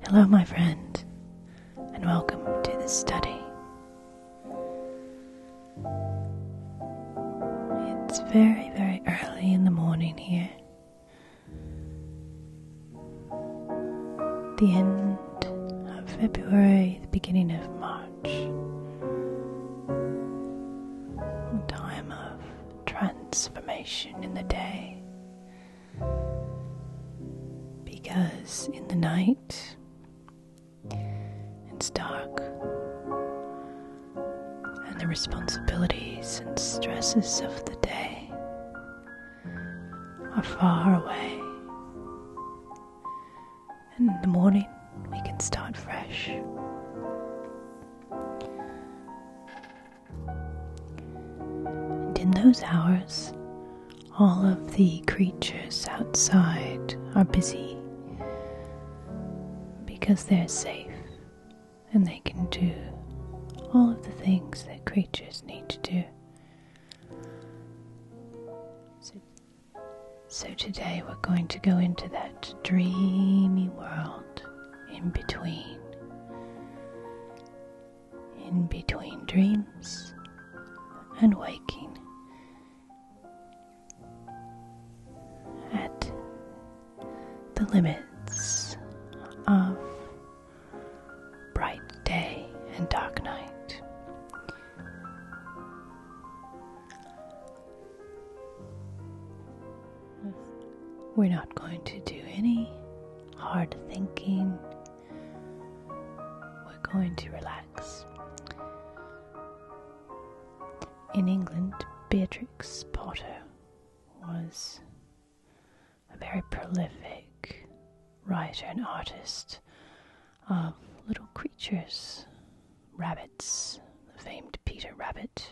Hello, my friend, and welcome to the study. It's very, very early in the morning here. The end of February, the beginning of March. A time of transformation in the day. Because in the night, it's dark, and the responsibilities and stresses of the day are far away. And in the morning, we can start fresh. And in those hours, all of the creatures outside are busy because they're safe and they can do all of the things that creatures need to do. So today we're going to go into that dreamy world in between dreams and waking, at the limits of bright day and dark night. We're not going to do any hard thinking. We're going to relax. In England, Beatrix Potter was a very prolific writer and artist of little creatures, rabbits, the famed Peter Rabbit,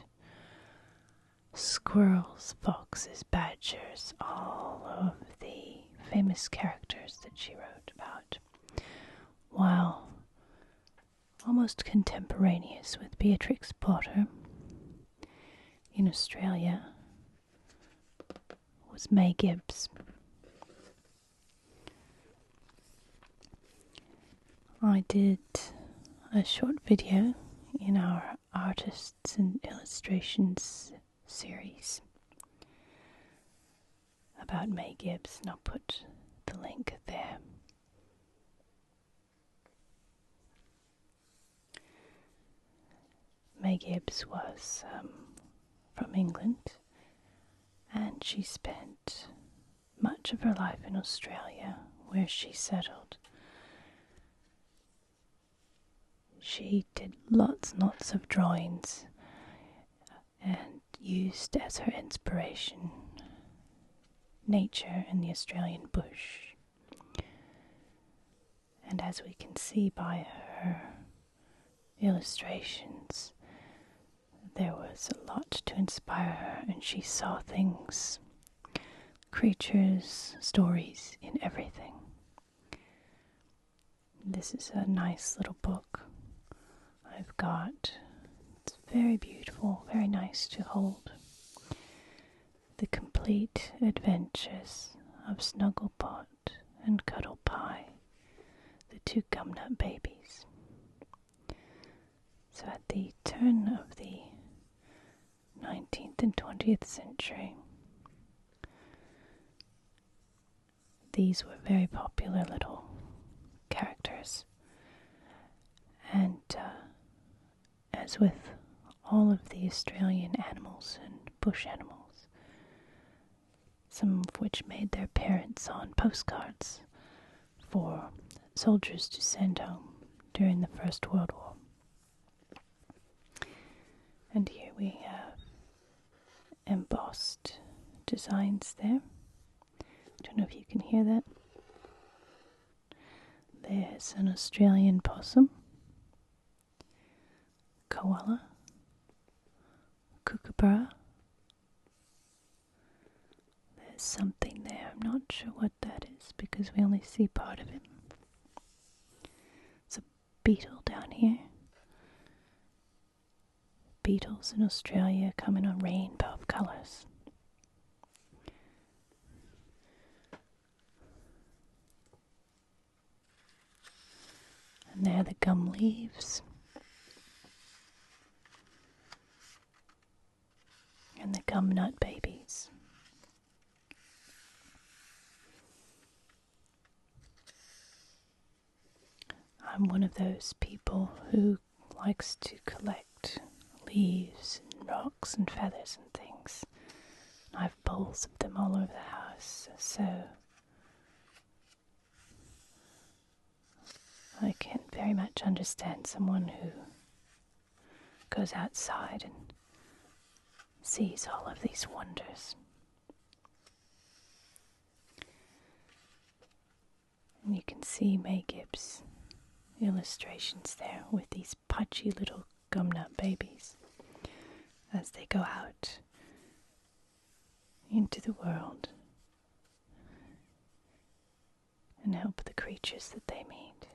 squirrels, foxes, badgers, all of the famous characters that she wrote about. While almost contemporaneous with Beatrix Potter, in Australia, was May Gibbs. I did a short video in our Artists and Illustrations series about May Gibbs, and I'll put the link there. May Gibbs was from England, and she spent much of her life in Australia, where she settled. She did lots and lots of drawings and used as her inspiration nature in the Australian bush. And as we can see by her illustrations, there was a lot to inspire her, and she saw things, creatures, stories in everything. This is a nice little book I've got. It's very beautiful, very nice to hold. The Complete Adventures of Snugglepot and Cuddle Pie, the two gumnut babies. So at the turn of the 19th and 20th century, these were very popular little characters. And as with all of the Australian animals and bush animals, some of which made their appearance on postcards for soldiers to send home during the First World War. And here we have embossed designs there. Don't know if you can hear that. There's an Australian possum, koala, kookaburra. There's something there. I'm not sure what that is because we only see part of it. It's a beetle down here. Beetles in Australia come in a rainbow of colours. And there are the gum leaves. And the gum nut babies. I'm one of those people who likes to collect leaves and rocks and feathers and things. I have bowls of them all over the house, so I can very much understand someone who goes outside and sees all of these wonders. And you can see May Gibbs illustrations there with these pudgy little gumnut babies as they go out into the world and help the creatures that they meet.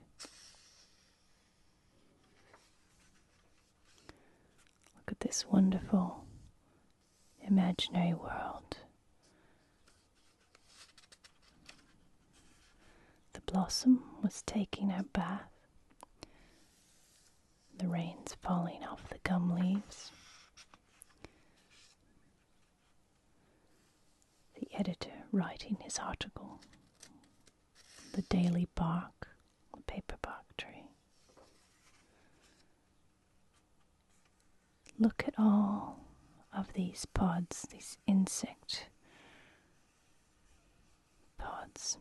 Look at this wonderful imaginary world. The blossom was taking her bath. The rain's falling off the gum leaves. The editor writing his article. The daily bark, the paperbark tree. Look at all of these pods, these insect pods.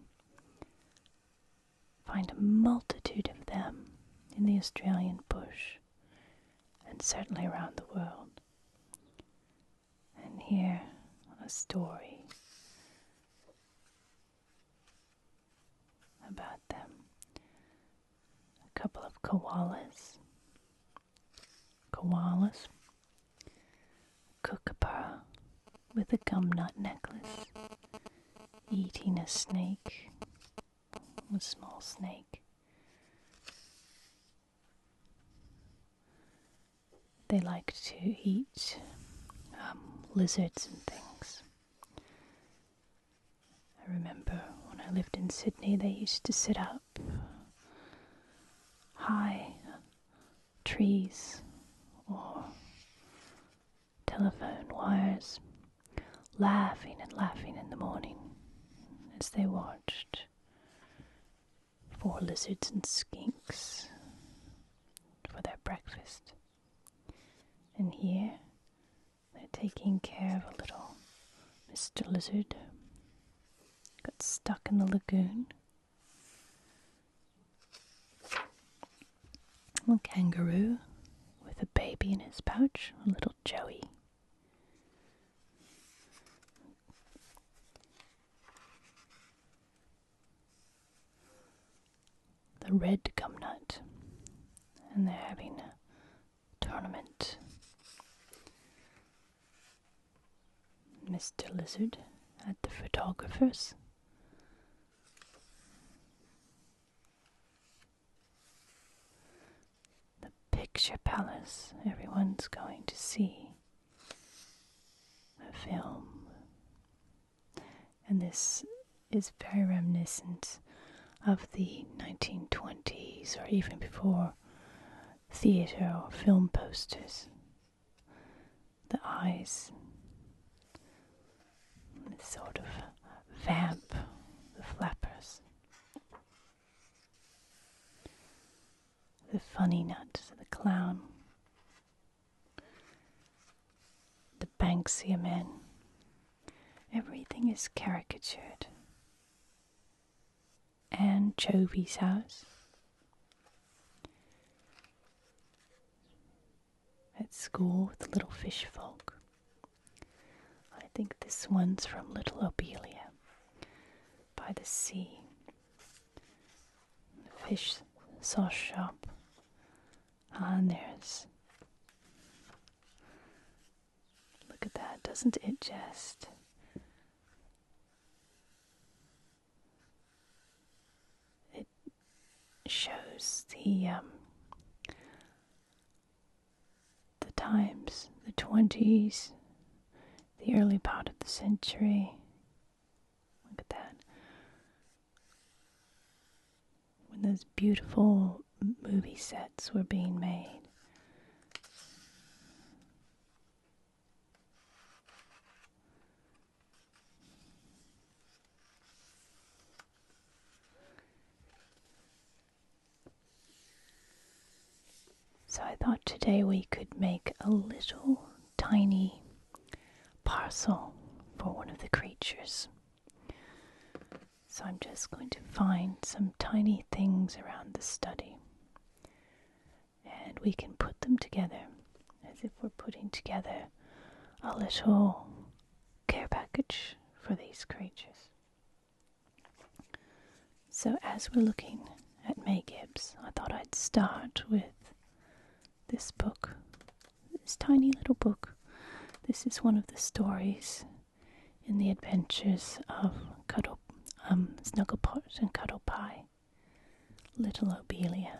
Find a multitude of them in the Australian bush and certainly around the world. And here a story about them. A couple of koalas, kookaburra with a gumnut necklace, eating a snake, a small snake. They like to eat lizards and things. I remember when I lived in Sydney, they used to sit up high trees or telephone wires, laughing and laughing in the morning as they watched for lizards and skinks for their breakfast. And here they're taking care of a little Mr. Lizard. Got stuck in the lagoon. A kangaroo with a baby in his pouch, a little Joey. The red gumnut, and they're having a tournament. Mr. Lizard at the photographer's. The picture palace, everyone's going to see a film. And this is very reminiscent of the 1920s or even before theatre or film posters. The eyes, this sort of vamp, the flappers, the funny nut, the clown, the Banksia men. Everything is caricatured. And Chovey's house. At school with the little fish folk. I think this one's from Little Obelia by the sea. The fish sauce shop. And there's, look at that, doesn't it just shows the times, the 20s, the early part of the century. Look at that. When those beautiful movie sets were being made. So I thought today we could make a little tiny parcel for one of the creatures. So I'm just going to find some tiny things around the study, and we can put them together as if we're putting together a little care package for these creatures. So as we're looking at May Gibbs, I thought I'd start with this book, this tiny little book. This is one of the stories in the adventures of Snugglepot and Cuddle Pie, little Obelia.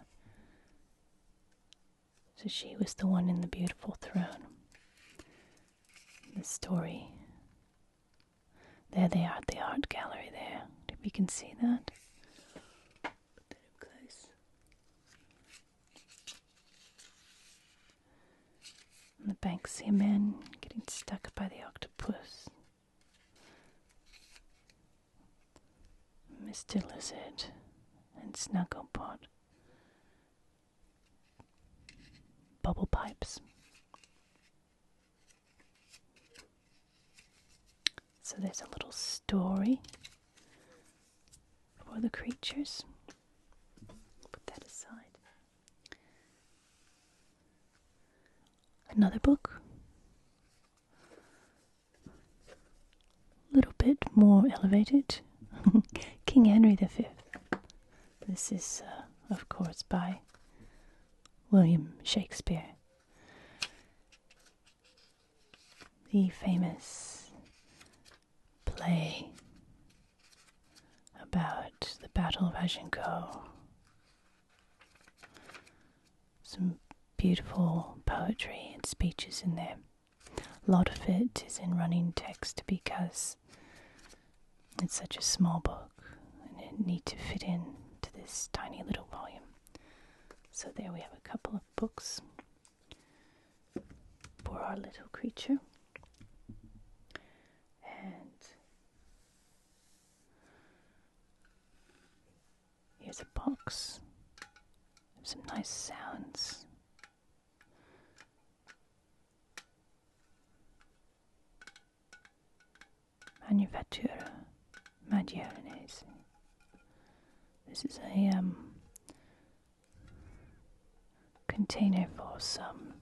So she was the one in the beautiful throne. The story. There they are at the art gallery there. If you can see that. Put that up close. And the Banksia men getting stuck by the octopus. Mr. Lizard and Snugglepot. Bubble pipes. So there's a little story for the creatures. Put that aside. Another book. A little bit more elevated. King Henry V. This is, of course, by William Shakespeare. The famous play about the Battle of Agincourt. Some beautiful poetry and speeches in there. A lot of it is in running text because it's such a small book and it needs to fit in to this tiny little volume. So there we have a couple of books for our little creature. And here's a box with some nice sounds. Manufactura Maggioranese. This is a container for some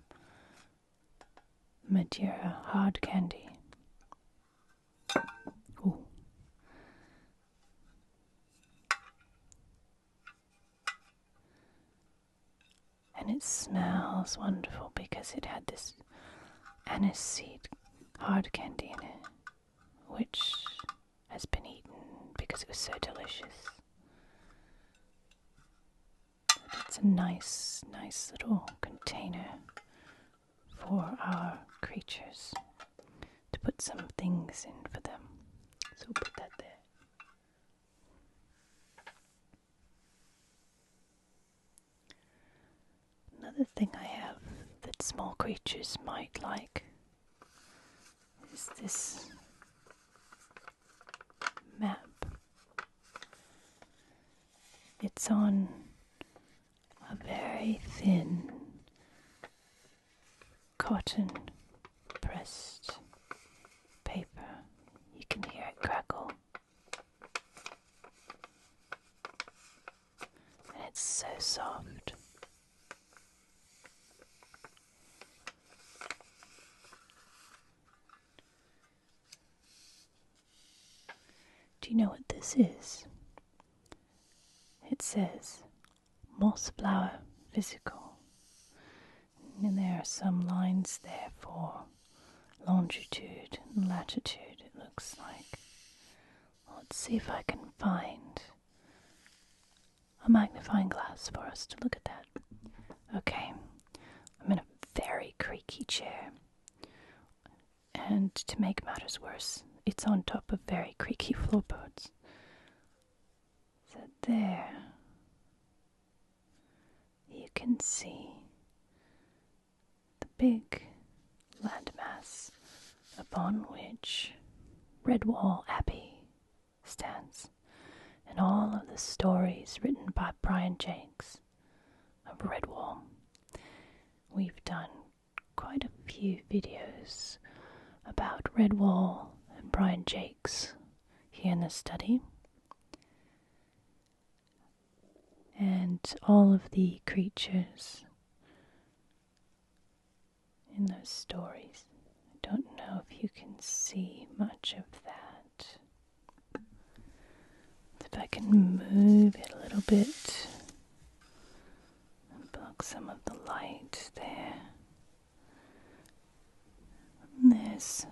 Madeira hard candy. Ooh. And it smells wonderful because it had this anise seed hard candy in it, which has been eaten because it was so delicious. But it's a nice little container for our creatures to put some things in for them. So we'll put that there. Another thing I have that small creatures might like is this map. It's on a very thin cotton pressed paper. You can hear it crackle. And it's so soft. Do you know what this is? It says moss flower physical. And there are some lines there for longitude and latitude, it looks like. Let's see if I can find a magnifying glass for us to look at that. Okay, I'm in a very creaky chair. And to make matters worse, it's on top of very creaky floorboards. So there can see the big landmass upon which Redwall Abbey stands, and all of the stories written by Brian Jakes of Redwall. We've done quite a few videos about Redwall and Brian Jakes here in the study, and all of the creatures in those stories. I don't know if you can see much of that. If I can move it a little bit and block some of the light there. And there's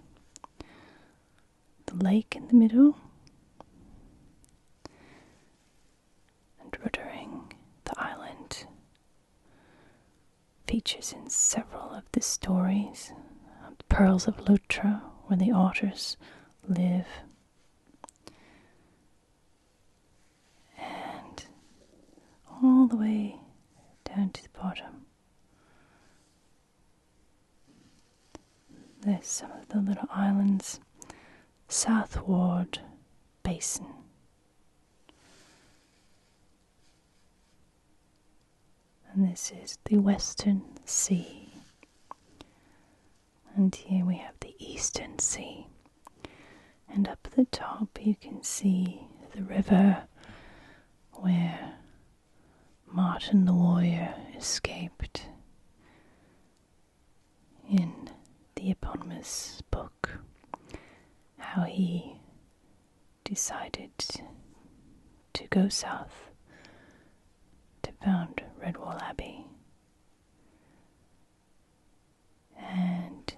the lake in the middle, and Ruddering, the island, features in several of the stories. The Pearls of Lutra, where the otters live, and all the way down to the bottom there's some of the little islands. Southward Basin, and this is the Western Sea, and here we have the Eastern Sea, and up at the top you can see the river where Martin the Warrior escaped in the eponymous book, how he decided to go south to found Redwall Abbey. And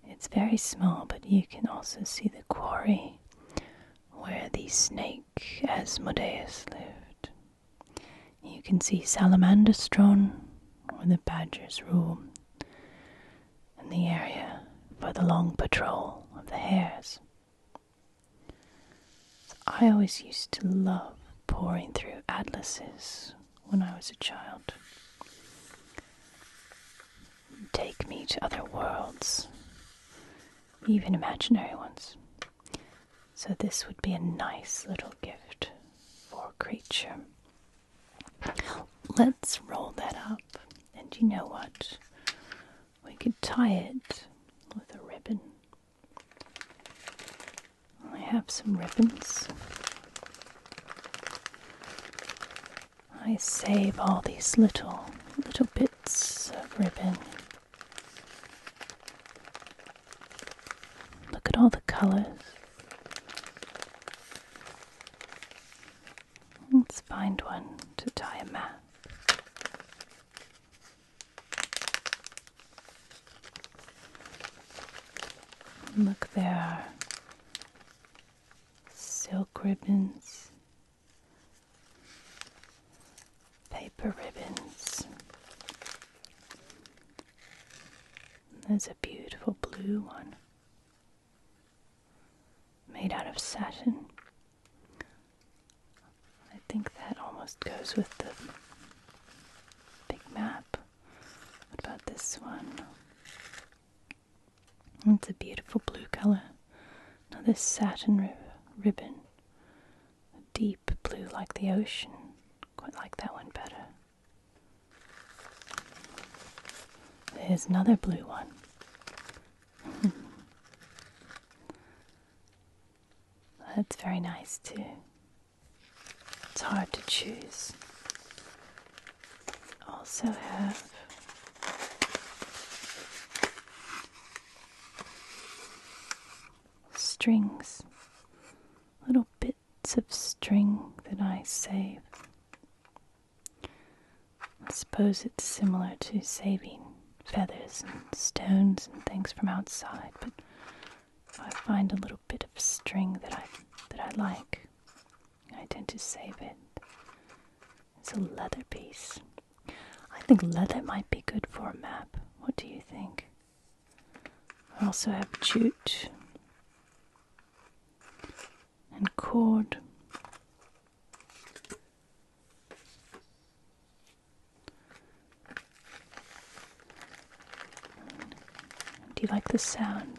it's very small, but you can also see the quarry where the snake Asmodeus lived. You can see Salamanderstron, where the badgers rule, and the area for the long patrol of the hares. So I always used to love poring through atlases when I was a child. Take me to other worlds, even imaginary ones. So this would be a nice little gift for a creature. Let's roll that up, and you know what? We could tie it with a ribbon. I have some ribbons. I save all these little bits of ribbon. Look at all the colors. Let's find one to tie a map. Look, there are silk ribbons, paper ribbons. There's a beautiful blue one made out of satin. I think that almost goes with the big map. What about this one? It's a beautiful blue color. Now this satin ribbon, a deep blue like the ocean. Quite like that one better. There's another blue one. That's very nice too. It's hard to choose. Also have strings, little bits of string that I save. I suppose it's similar to saving feathers and stones and things from outside, but if I find a little bit of string that I like, I tend to save it. It's a leather piece. I think leather might be good for a map. What do you think? I also have jute and cord. Do you like the sound?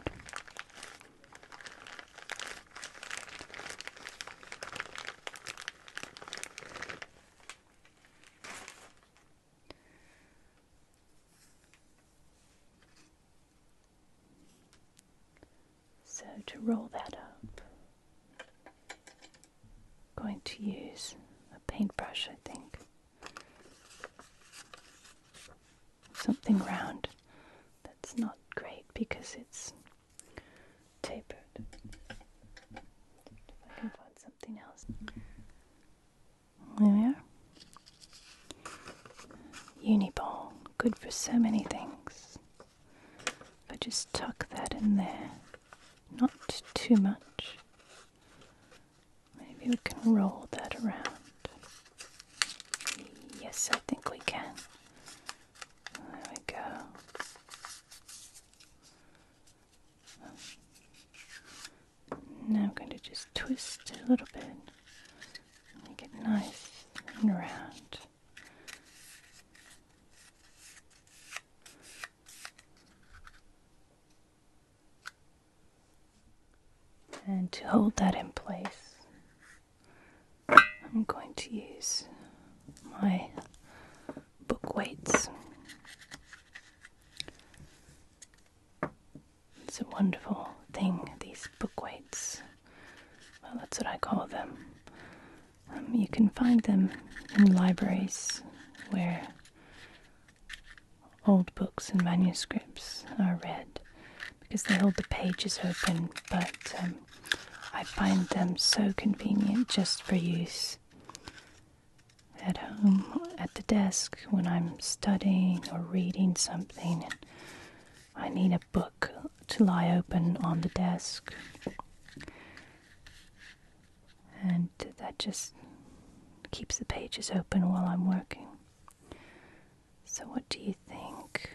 So to roll that up, I'm going to use a paintbrush, I think. Something round. That's not great because it's tapered. If I can find something else. There we are. Uniball, good for so many things. If I just tuck that in there, not too much. Maybe we can roll that around. Yes, I think we can. There we go. Now I'm going to just twist it a little bit, make it nice and round. And to hold that in place, I'm going to use my book weights. It's a wonderful thing, these book weights. Well, that's what I call them. You can find them in libraries where old books and manuscripts are read because they hold the pages open, but I find them so convenient just for use at home, at the desk, when I'm studying or reading something and I need a book to lie open on the desk. And that just keeps the pages open while I'm working. So what do you think?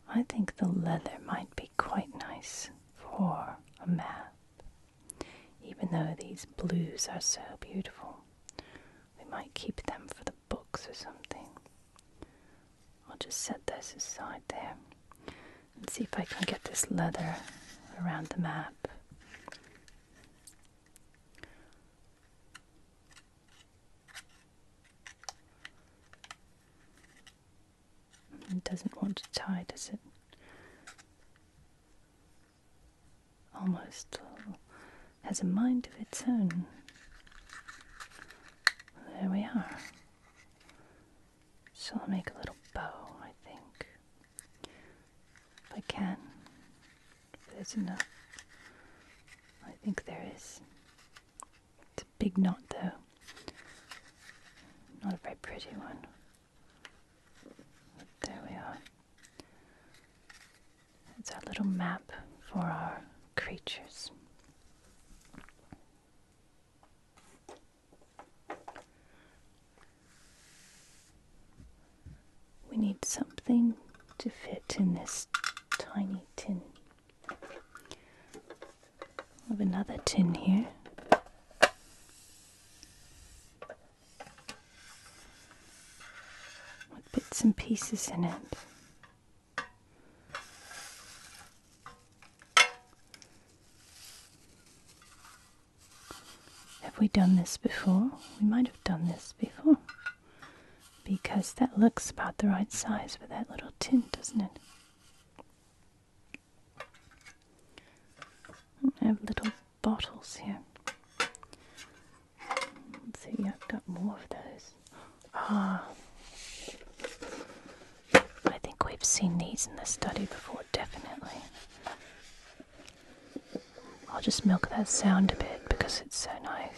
I think the leather might be quite nice for a map, even though these blues are so beautiful. We might keep them for the books or something. I'll just set this aside there and see if I can get this leather around the map. It doesn't want to tie, does it? Almost has a mind of its own. There we are. So I'll make a little bow, I think. If I can. If there's enough. I think there is. It's a big knot though. Not a very pretty one. But there we are. It's our little map for our creatures. We need something to fit in this tiny tin. I have another tin here. With bits and pieces in it. Have we done this before? We might have done this before. Because that looks about the right size for that little tin, doesn't it? I have little bottles here. Let's see, I've got more of those. Ah, I think we've seen these in the study before, definitely. I'll just milk that sound a bit because it's so nice.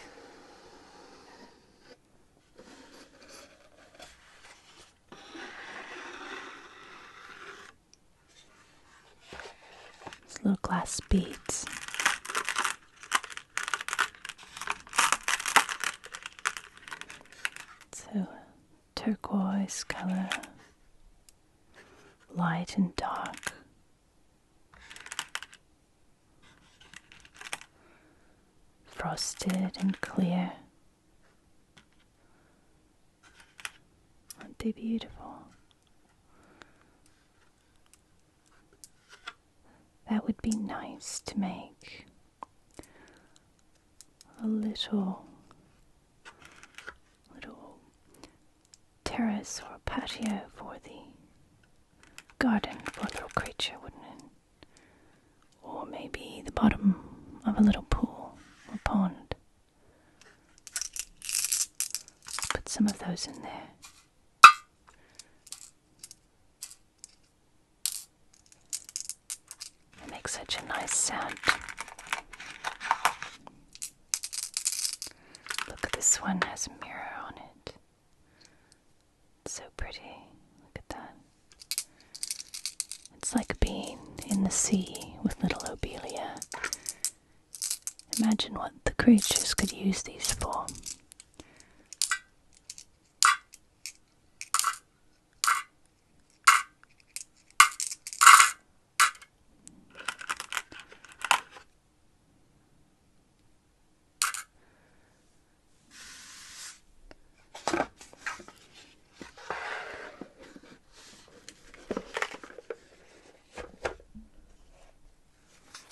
It's little glass beads. So, turquoise color, light and dark. Frosted and clear. Aren't they beautiful? it would be nice to make a little terrace or patio for the garden for a little creature, wouldn't it? Or maybe the bottom of a little pool or pond. Put some of those in there. It makes such a nice sound. Look, this one has a mirror on it. It's so pretty. Look at that. It's like being in the sea with little lobelia. Imagine what the creatures could use these for.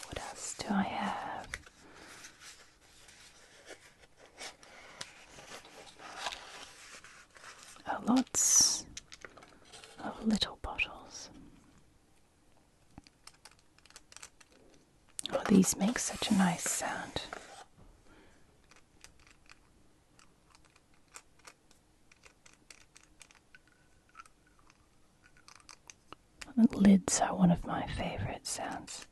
What else do I have? Oh, lots of little bottles. Oh, these make such a nice sound. The lids are one of my favorite sounds.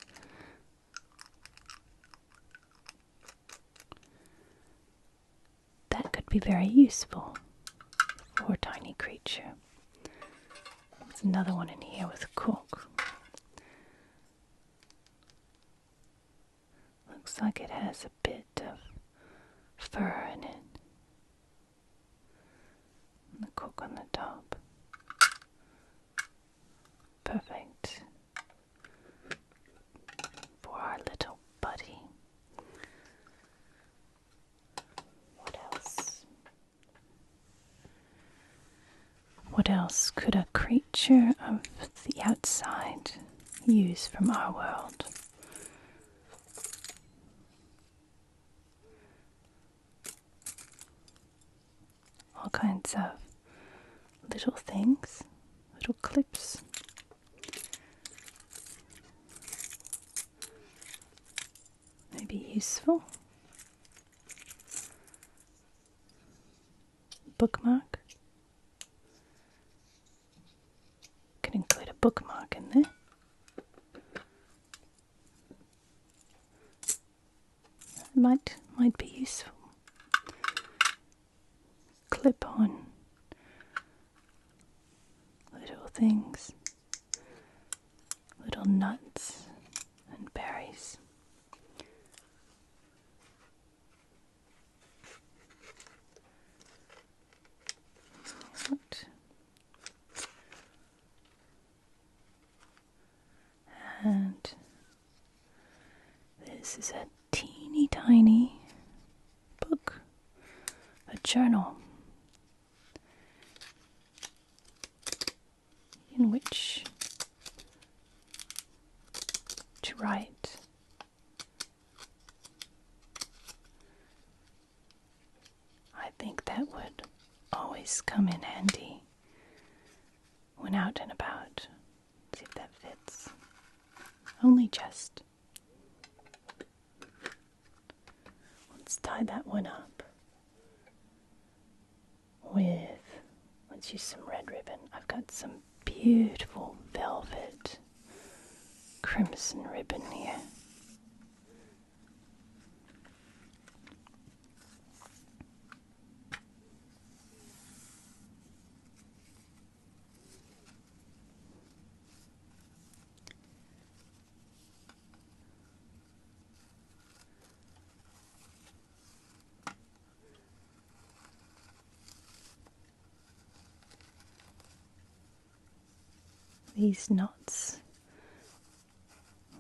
That could be very useful for a tiny creature. There's another one in here with a cork. Looks like it has a bit of fur in it. And the cork on the top. Perfect for our little buddy. What else? What else could a creature of the outside use from our world? All kinds of little things, little clips. Maybe useful. Bookmark. Could include a bookmark in there. Might be useful. Clip on little things, little nuts and berries. And this is a teeny tiny book, a journal, in which to write. I think that would always come in handy when out and about. See if that fits. Only just. Let's tie that one up with, let's use some red ribbon. I've got some beautiful velvet crimson ribbon here. These knots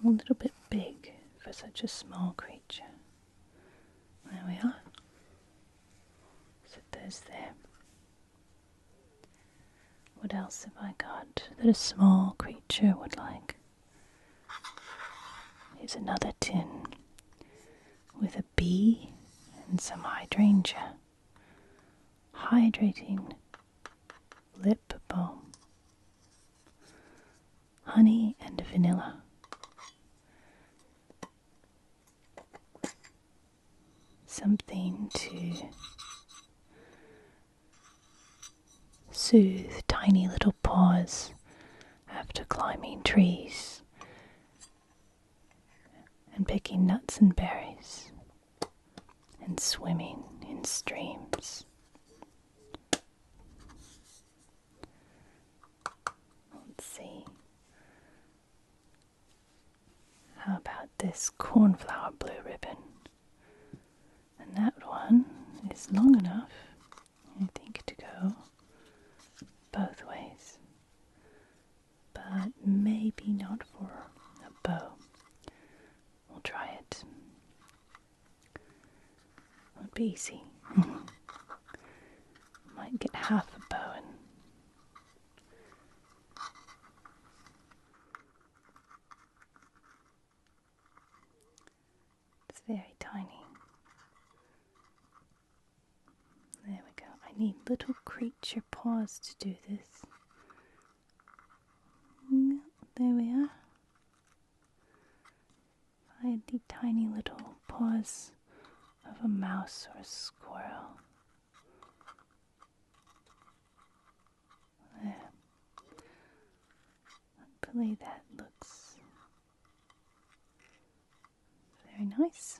are a little bit big for such a small creature. There we are. Set those there. What else have I got that a small creature would like? Here's another tin with a bee and some hydrangea. Hydrating lip balm. Honey and vanilla. Something to soothe tiny little paws after climbing trees and picking nuts and berries and swimming in streams. Let's see. How about this cornflower blue ribbon? And that one is long enough, I think, to go both ways, but maybe not for a bow. We'll try it. Won't be easy. Might get half a bow in. It's very tiny. There we go. I need little creature paws to do this. There we are. I had the tiny little paws of a mouse or a squirrel. There. Hopefully that looks very nice.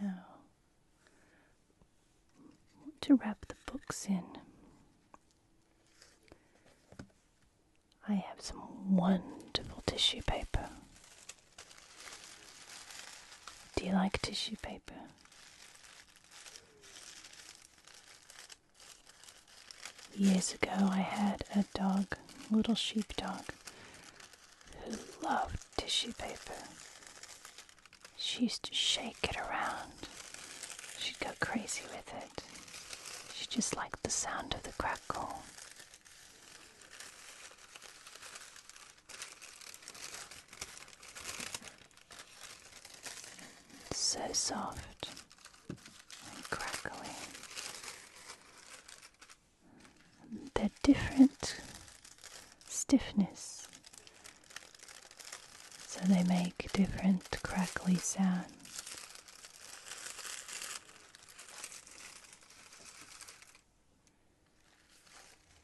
Now, I want to wrap the books in. I have some wonderful tissue paper. Do you like tissue paper? Years ago I had a dog, a little sheepdog, who loved tissue paper. She used to shake it around. She'd go crazy with it. She just liked the sound of the crackle. It's so soft and crackly. They're different stiffness, so they make different crackly sounds.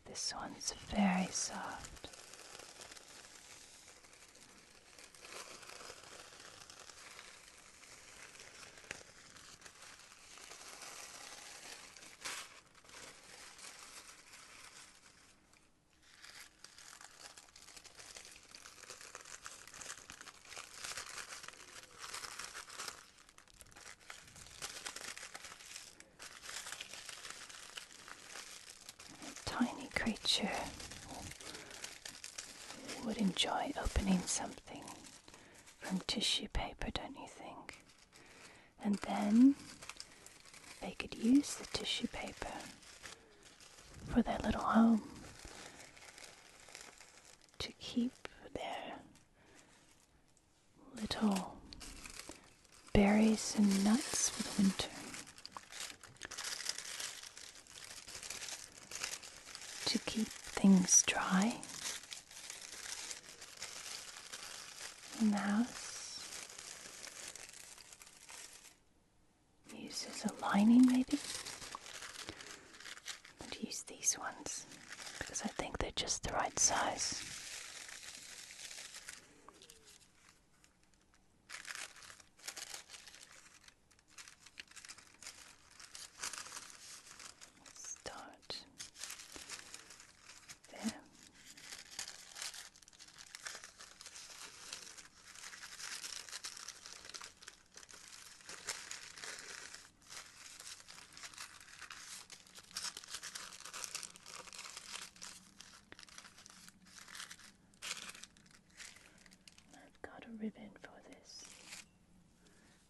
This one's very soft. Tiny creature would enjoy opening something from tissue paper, don't you think? And then they could use the tissue paper for their little home, to keep their little berries and nuts for the winter, to keep things dry in the house. Use as a lining maybe. I'd use these ones because I think they're just the right size. Start there. I've got a ribbon for this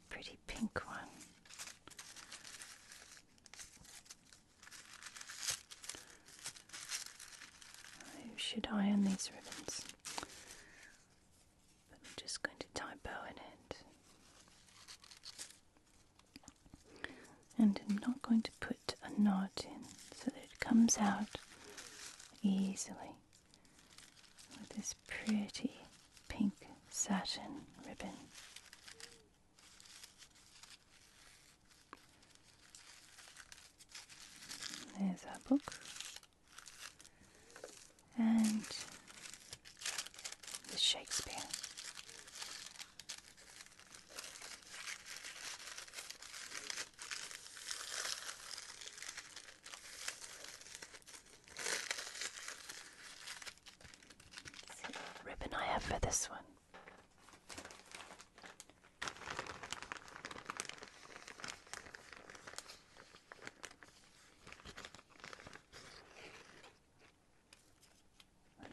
pretty pink one. And I'm not going to put a knot in so that it comes out easily with this pretty pink satin ribbon. There's our book and the Shakespeare. Let's see what ribbon I have for this one.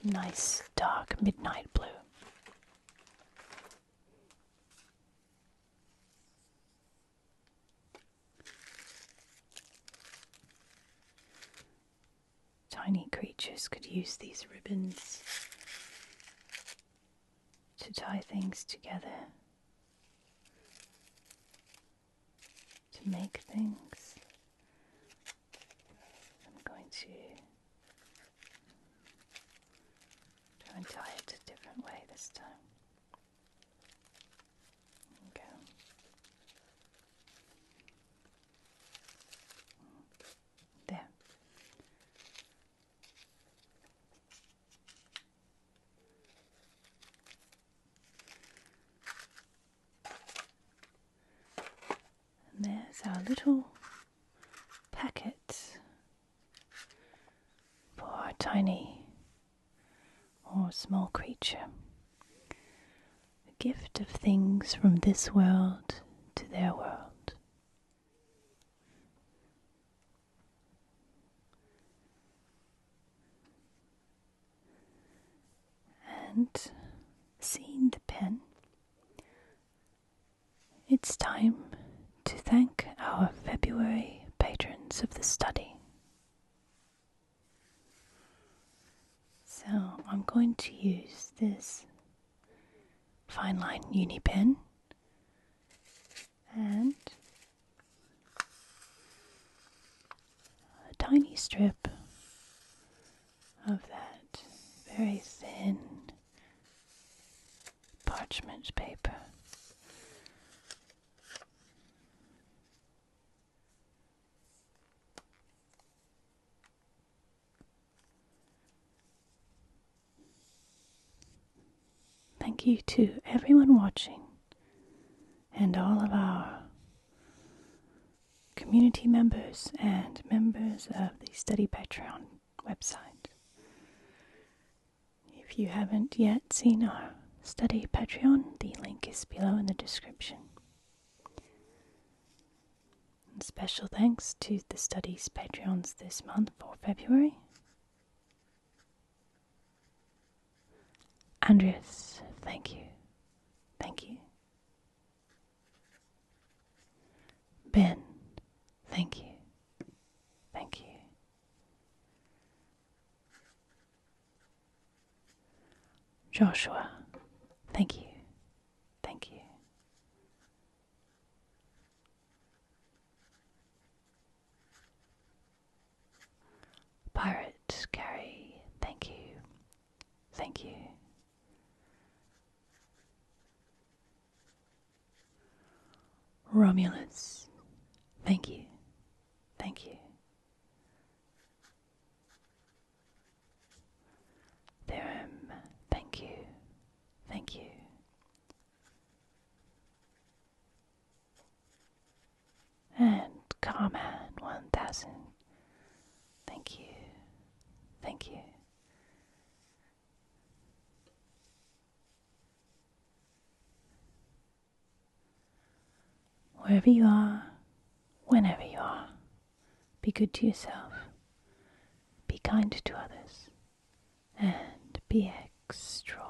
Nice dark midnight blue. Tiny creatures could use these ribbons to tie things together, to make things. I'm going to try and tie it a different way this time. There we go. There. And there's our little packet for our tiny or small creature. A gift of things from this world to their world. And seeing the pen, it's time to thank our February patrons of the study. So I'm going to use this fine line uni pen and a tiny strip of that very thin parchment paper. Thank you to everyone watching and all of our community members and members of the Study Patreon website. If you haven't yet seen our Study Patreon, the link is below in the description. And special thanks to the Study's Patreons this month for February. Andreas, thank you. Thank you. Ben, thank you. Thank you. Joshua, thank you. Thank you. Pirate Carrie, thank you. Thank you. Romulus, thank you. Thank you. Theorem, thank you. Thank you. And Carman 1000, thank you. Thank you. Wherever you are, whenever you are, be good to yourself, be kind to others, and be extraordinary.